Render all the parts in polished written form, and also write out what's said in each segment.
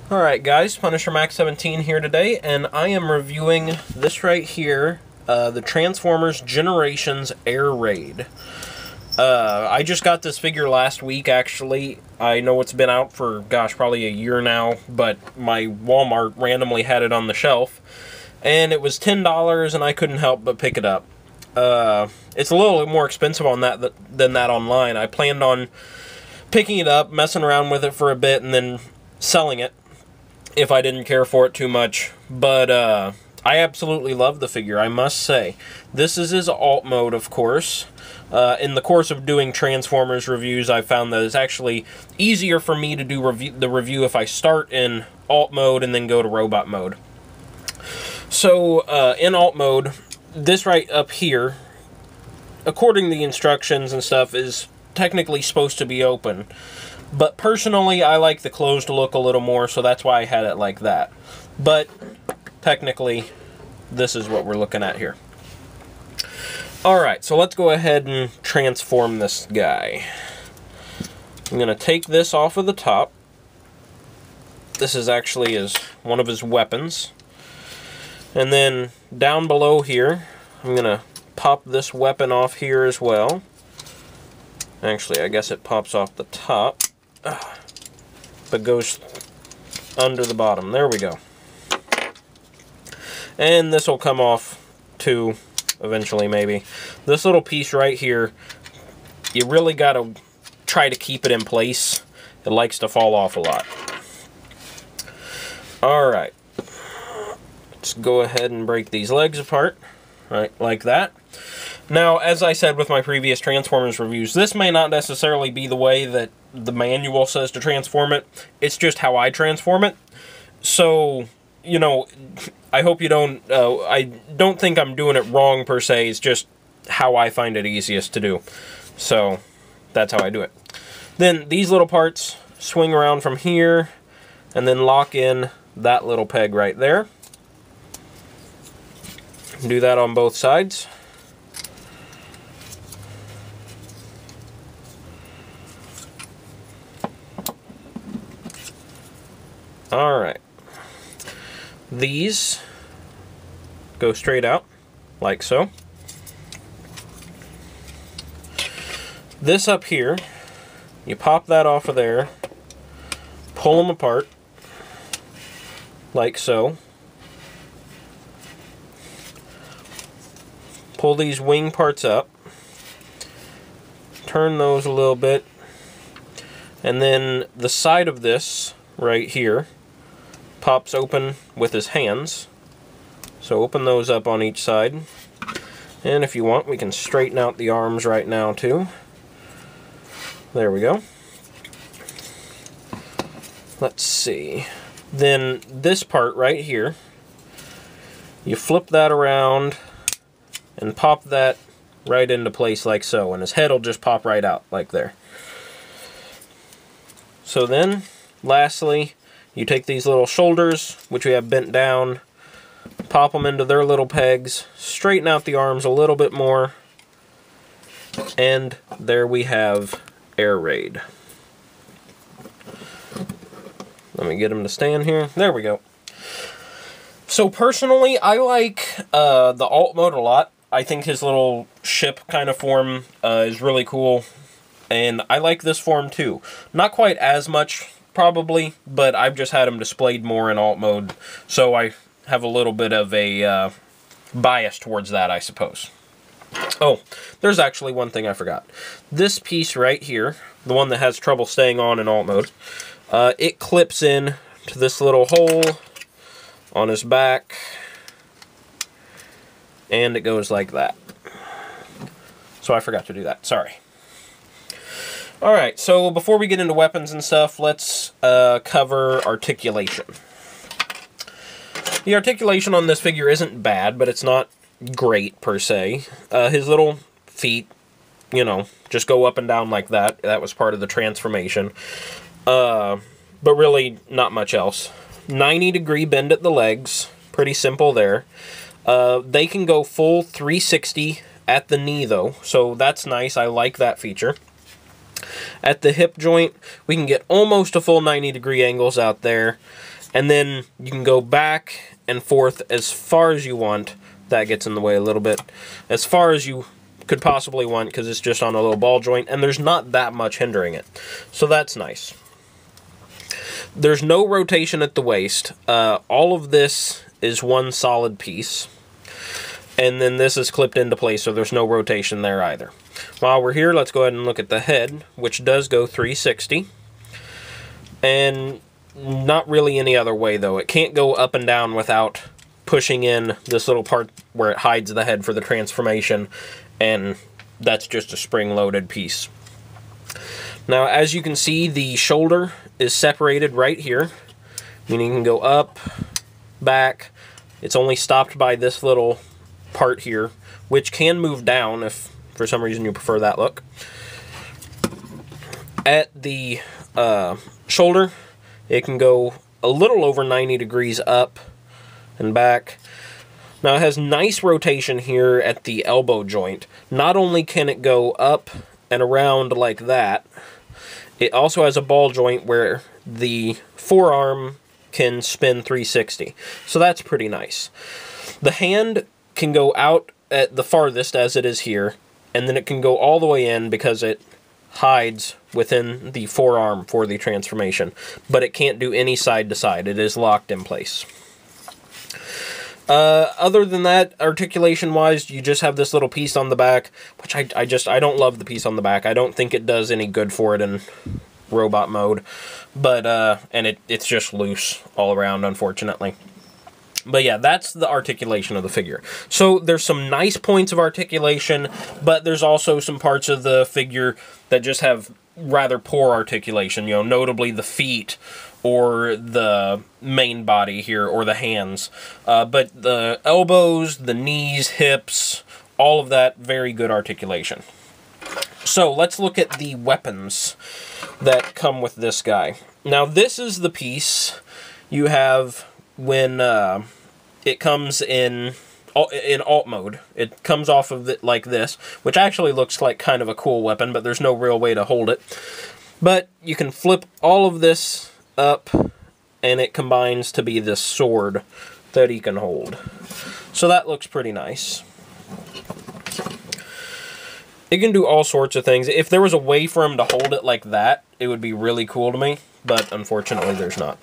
Alright guys, Punisher Max 17 here today, and I am reviewing this right here, the Transformers Generations Air Raid. I just got this figure last week, actually. I know it's been out for, gosh, probably a year now, but my Walmart randomly had it on the shelf, and it was $10, and I couldn't help but pick it up. It's a little more expensive on that than that online. I planned on picking it up, messing around with it for a bit, and then selling it if I didn't care for it too much. But I absolutely love the figure, I must say. This is his alt mode, of course. In the course of doing Transformers reviews, I found that it's actually easier for me to do the review if I start in alt mode and then go to robot mode. So, in alt mode, this right up here, according to the instructions and stuff, is technically supposed to be open. But personally, I like the closed look a little more, so that's why I had it like that. But technically, this is what we're looking at here. Alright, so let's go ahead and transform this guy. I'm going to take this off of the top. This is actually one of his weapons. And then down below here, I'm going to pop this weapon off here as well. Actually, I guess it pops off the top, but goes under the bottom. There we go. And this will come off too, eventually maybe. This little piece right here, you really got to try to keep it in place. It likes to fall off a lot. Alright. Let's go ahead and break these legs apart. Right, like that. Now, as I said with my previous Transformers reviews, this may not necessarily be the way that the manual says to transform it. It's just how I transform it. So, you know, I hope you don't... I don't think I'm doing it wrong, per se. It's just how I find it easiest to do. So, that's how I do it. Then, these little parts swing around from here, and then lock in that little peg right there. Do that on both sides. Alright. These go straight out, like so. This up here, you pop that off of there, pull them apart, like so. Pull these wing parts up, turn those a little bit, and then the side of this right here pops open with his hands. So open those up on each side. And if you want, we can straighten out the arms right now too. There we go. Let's see. Then this part right here, you flip that around and pop that right into place like so, and his head will just pop right out like there. So then, lastly, you take these little shoulders, which we have bent down, pop them into their little pegs, straighten out the arms a little bit more, and there we have Air Raid. Let me get him to stand here. There we go. So personally, I like the alt mode a lot. I think his little ship kind of form is really cool, and I like this form too. Not quite as much, probably, but I've just had him displayed more in alt mode, so I have a little bit of a bias towards that, I suppose. Oh, there's actually one thing I forgot. This piece right here, the one that has trouble staying on in alt mode, it clips in to this little hole on his back, and it goes like that. So I forgot to do that, sorry. Alright, so before we get into weapons and stuff, let's cover articulation. The articulation on this figure isn't bad, but it's not great per se. His little feet, you know, just go up and down like that. That was part of the transformation. But really, not much else. 90-degree bend at the legs. Pretty simple there. They can go full 360 at the knee, though, so that's nice. I like that feature. At the hip joint, we can get almost a full 90-degree angles out there. And then you can go back and forth as far as you want. That gets in the way a little bit. As far as you could possibly want, because it's just on a little ball joint, and there's not that much hindering it. So that's nice. There's no rotation at the waist. All of this is one solid piece. And then this is clipped into place, so there's no rotation there either. While we're here, let's go ahead and look at the head, which does go 360. And not really any other way, though. It can't go up and down without pushing in this little part where it hides the head for the transformation, and that's just a spring-loaded piece. Now, as you can see, the shoulder is separated right here, meaning you can go up, back. It's only stopped by this little part here, which can move down if for some reason you prefer that look. At the shoulder, it can go a little over 90 degrees up and back. Now it has nice rotation here at the elbow joint. Not only can it go up and around like that, it also has a ball joint where the forearm can spin 360. So that's pretty nice. The hand can go out at the farthest as it is here, and then it can go all the way in because it hides within the forearm for the transformation, but it can't do any side to side. It is locked in place. Other than that, articulation wise, you just have this little piece on the back, which I don't love the piece on the back. I don't think it does any good for it in robot mode, but and it's just loose all around, unfortunately. But yeah, that's the articulation of the figure. So there's some nice points of articulation, but there's also some parts of the figure that just have rather poor articulation, you know, notably the feet or the main body here or the hands. But the elbows, the knees, hips, all of that, very good articulation. So let's look at the weapons that come with this guy. Now this is the piece you have when it comes in alt mode. It comes off of it like this, which actually looks like kind of a cool weapon, but there's no real way to hold it. But you can flip all of this up, and it combines to be this sword that he can hold. So that looks pretty nice. It can do all sorts of things. If there was a way for him to hold it like that, it would be really cool to me, but unfortunately there's not.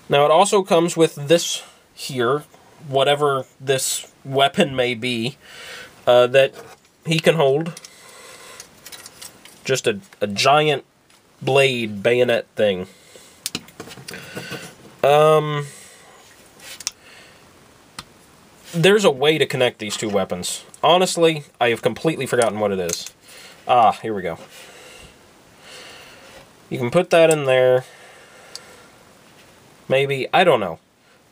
Now it also comes with this here, whatever this weapon may be, that he can hold. Just a giant blade bayonet thing. There's a way to connect these two weapons. Honestly, I have completely forgotten what it is. Ah, here we go. You can put that in there. Maybe, I don't know.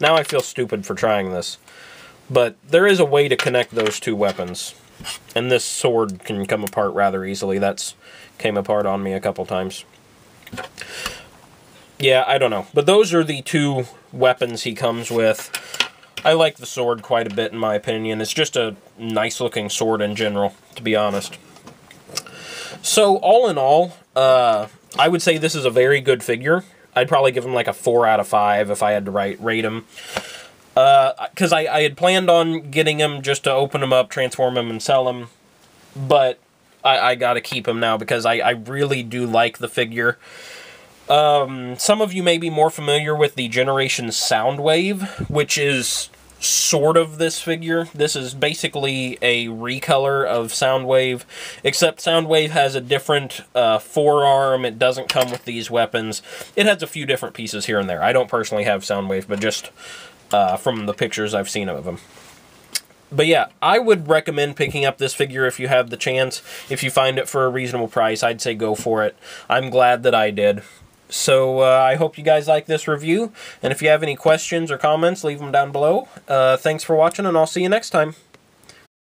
Now I feel stupid for trying this. But there is a way to connect those two weapons. And this sword can come apart rather easily. That's came apart on me a couple times. Yeah, I don't know. But those are the two weapons he comes with. I like the sword quite a bit, in my opinion. It's just a nice-looking sword in general, to be honest. So, all in all, I would say this is a very good figure. I'd probably give him like a 4 out of 5 if I had to rate him. Because I had planned on getting him just to open him up, transform him, and sell him. But I gotta keep him now because I really do like the figure. Some of you may be more familiar with the Generations Soundwave, which is sort of this figure. This is basically a recolor of Soundwave, except Soundwave has a different forearm. It doesn't come with these weapons. It has a few different pieces here and there. I don't personally have Soundwave, but just from the pictures I've seen of him. But yeah, I would recommend picking up this figure if you have the chance. If you find it for a reasonable price, I'd say go for it. I'm glad that I did. So I hope you guys like this review, and if you have any questions or comments, leave them down below. Thanks for watching, and I'll see you next time.